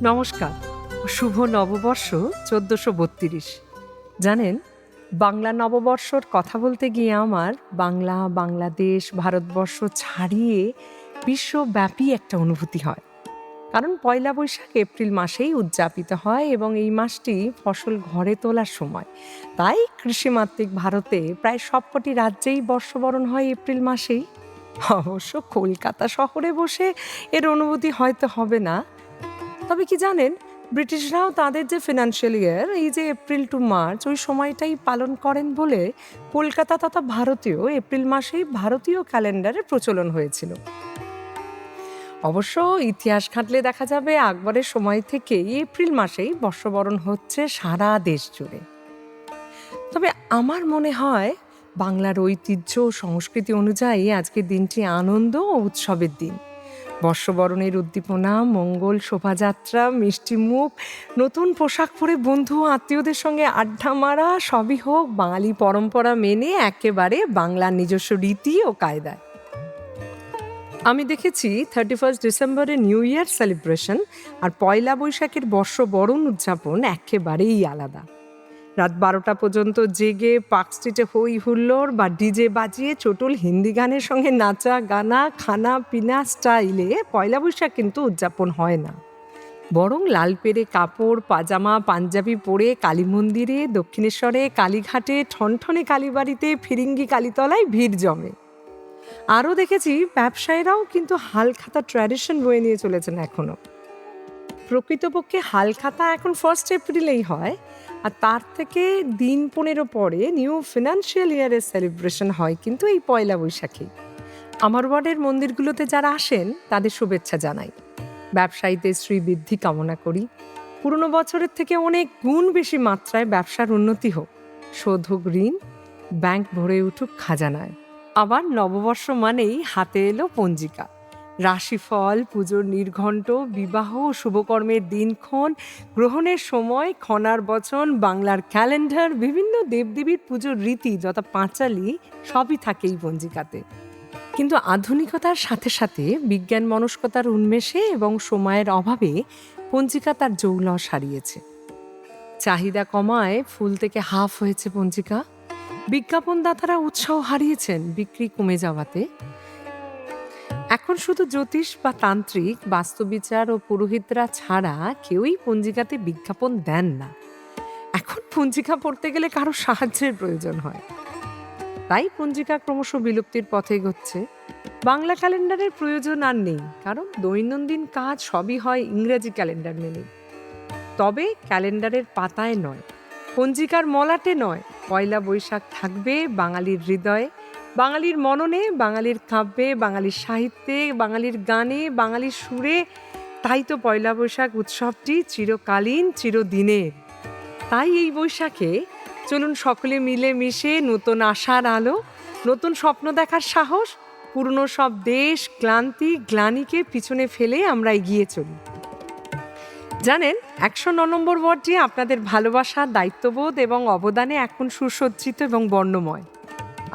নমস্কার। শুভ নববর্ষ ১৪৩২। জানেন, বাংলা নববর্ষর কথা বলতে গিয়ে আমার বাংলা, বাংলাদেশ, ভারতবর্ষ ছাড়িয়ে বিশ্বব্যাপী একটা অনুভূতি হয়। কারণ পয়লা বৈশাখ এপ্রিল মাসেই উদযাপিত হয় এবং এই মাসটি ফসল ঘরে তোলার সময়। তাই কৃষিমাতৃক ভারতে প্রায় সবকটি রাজ্যেই বর্ষবরণ হয় এপ্রিল মাসেই। অবশ্য কলকাতা শহরে বসে এর অনুভূতি হয়তো হবে না। তবে কি জানেন, ব্রিটিশরাও তাদের যে ফিনান্সিয়াল ইয়ার, এই যে এপ্রিল টু মার্চ, ওই সময়টাই পালন করেন বলে কলকাতা তথা ভারতীয় এপ্রিল মাসেই ভারতীয় ক্যালেন্ডারে প্রচলন হয়েছিল। অবশ্য ইতিহাস ঘাঁটলে দেখা যাবে আকবরের সময় থেকেই এপ্রিল মাসেই বর্ষবরণ হচ্ছে সারা দেশ জুড়ে। তবে আমার মনে হয় বাংলার ঐতিহ্য ও সংস্কৃতি অনুযায়ী আজকের দিনটি আনন্দ ও উৎসবের দিন। বর্ষবরণের উদ্দীপনা, মঙ্গল শোভাযাত্রা, মিষ্টি মুখ, নতুন পোশাক পরে বন্ধু আত্মীয়দের সঙ্গে আড্ডা মারা, সবই হোক বাঙালি পরম্পরা মেনে একেবারে বাংলার নিজস্ব রীতি ও কায়দায়। আমি দেখেছি 31 ডিসেম্বরে নিউ ইয়ার সেলিব্রেশন আর পয়লা বৈশাখের বর্ষবরণ উদযাপন একেবারেই আলাদা। রাত 12টা পর্যন্ত জেগে পার্ক স্ট্রিটে হই হুল্লোড় বা ডিজে বাজিয়ে চটুল হিন্দি গানের সঙ্গে নাচা গানা খানা পিনা স্টাইলে পয়লা বৈশাখ কিন্তু উদযাপন হয় না। বরং লাল পেরে কাপড় পাজামা পাঞ্জাবি পরে কালী মন্দিরে, দক্ষিণেশ্বরে, কালীঘাটে, ঠনঠনে কালীবাড়িতে, ফিরিঙ্গি কালীতলায় ভিড় জমে। আরও দেখেছি ব্যবসায়ীরাও কিন্তু হালখাতা ট্র্যাডিশন বয়ে নিয়ে চলেছেন এখনো। প্রকৃতপক্ষে হালখাতা এখন 1 এপ্রিলেই হয়, আর তার থেকে দিন 15 পরে নিউ ফিনান্সিয়াল ইয়ারের সেলিব্রেশন হয় কিন্তু এই পয়লা বৈশাখে। আমার ওয়ার্ডের মন্দিরগুলোতে যারা আসেন তাদের শুভেচ্ছা জানাই, ব্যবসায়ীদের শ্রীবৃদ্ধি কামনা করি, পুরনো বছরের থেকে অনেক গুণ বেশি মাত্রায় ব্যবসার উন্নতি হোক, শোধ হোক ঋণ, ব্যাংক ভরে উঠুক খাজানায়। আবার নববর্ষ মানেই হাতে এলো পঞ্জিকা, রাশিফল, পুজোর নির্ঘণ্ট, বিবাহ ও শুভকর্মের দিনক্ষণ, গ্রহণের সময়, খনার বচন, বাংলার ক্যালেন্ডার, বিভিন্ন দেবদেবীর পুজোর রীতি যথা পাঁচালী সবই থাকে এই পঞ্জিকাতে। কিন্তু আধুনিকতার সাথে সাথে বিজ্ঞান মনস্কতার উন্মেষে এবং সময়ের অভাবে পঞ্জিকা তার জৌলস হারিয়েছে। চাহিদা কমায় ফুল থেকে হাফ হয়েছে পঞ্জিকা। বিজ্ঞাপনদাতারা উৎসাহ হারিয়েছেন বিক্রি কমে যাওয়াতে। এখন শুধু জ্যোতিষ বা তান্ত্রিক, বাস্তুবিচার ও পুরোহিতরা ছাড়া কেউই পঞ্জিকাতে বিজ্ঞাপন দেন না। এখন পঞ্জিকা পড়তে গেলে কারো সাহায্যের প্রয়োজন হয়। তাই পঞ্জিকা ক্রমশ বিলুপ্তির পথে এগোচ্ছে। বাংলা ক্যালেন্ডারের প্রয়োজন আর নেই, কারণ দৈনন্দিন কাজ সবই হয় ইংরেজি ক্যালেন্ডার মেনে। তবে ক্যালেন্ডারের পাতায় নয়, পঞ্জিকার মলাটে নয়, পয়লা বৈশাখ থাকবে বাঙালির হৃদয়ে, বাঙালির মননে, বাঙালির কাব্যে, বাঙালির সাহিত্যে, বাঙালির গানে, বাঙালির সুরে। তাই তো পয়লা বৈশাখ উৎসবটি চিরকালীন, চিরদিনের। তাই এই বৈশাখে চলুন সকলে মিলে মিশে নতুন আশার আলো, নতুন স্বপ্ন দেখার সাহস, পুরনো সব দেশ ক্লান্তি গ্লানিকে পিছনে ফেলে আমরা এগিয়ে চলি। জানেন, 109 নম্বর ওয়ার্ডটি আপনাদের ভালোবাসা, দায়িত্ববোধ এবং অবদানে এখন সুসজ্জিত এবং বর্ণময়।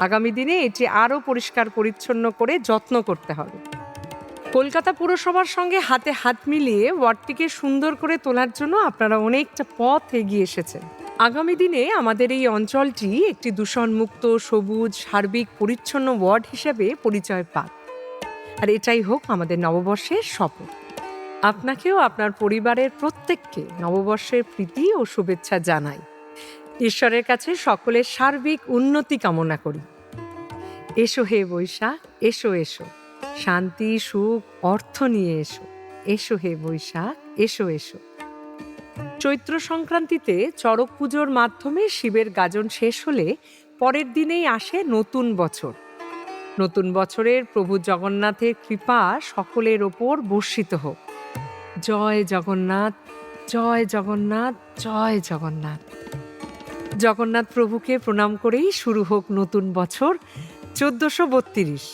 আগামী দিনে এটি আরও পরিষ্কার পরিচ্ছন্ন করে যত্ন করতে হবে। কলকাতা পুরসভার সঙ্গে হাতে হাত মিলিয়ে ওয়ার্ডটিকে সুন্দর করে তোলার জন্য আপনারা অনেকটা পথ এগিয়ে এসেছেন। আগামী দিনে আমাদের এই অঞ্চলটি একটি দূষণমুক্ত, সবুজ, সার্বিক, পরিচ্ছন্ন ওয়ার্ড হিসেবে পরিচয় পাক। আর এটাই হোক আমাদের নববর্ষের শপথ। আপনাকেও আপনার পরিবারের প্রত্যেককে নববর্ষের প্রীতি ও শুভেচ্ছা জানাই। ঈশ্বরের কাছে সকলের সার্বিক উন্নতি কামনা করি। এসো হে বৈশাখ, এসো এসো, শান্তি সুখ অর্থ নিয়ে এসো। এসো হে বৈশাখ, এসো এসো। চৈত্র সংক্রান্তিতে চড়ক পুজোর মাধ্যমে শিবের গাজন শেষ হলে পরের দিনেই আসে নতুন বছর। নতুন বছরের প্রভু জগন্নাথের কৃপা সকলের ওপর বর্ষিত হোক। জয় জগন্নাথ, জয় জগন্নাথ, জয় জগন্নাথ। জগন্নাথ প্রভুকে প্রণাম করেই শুরু হোক নতুন বছর 1432।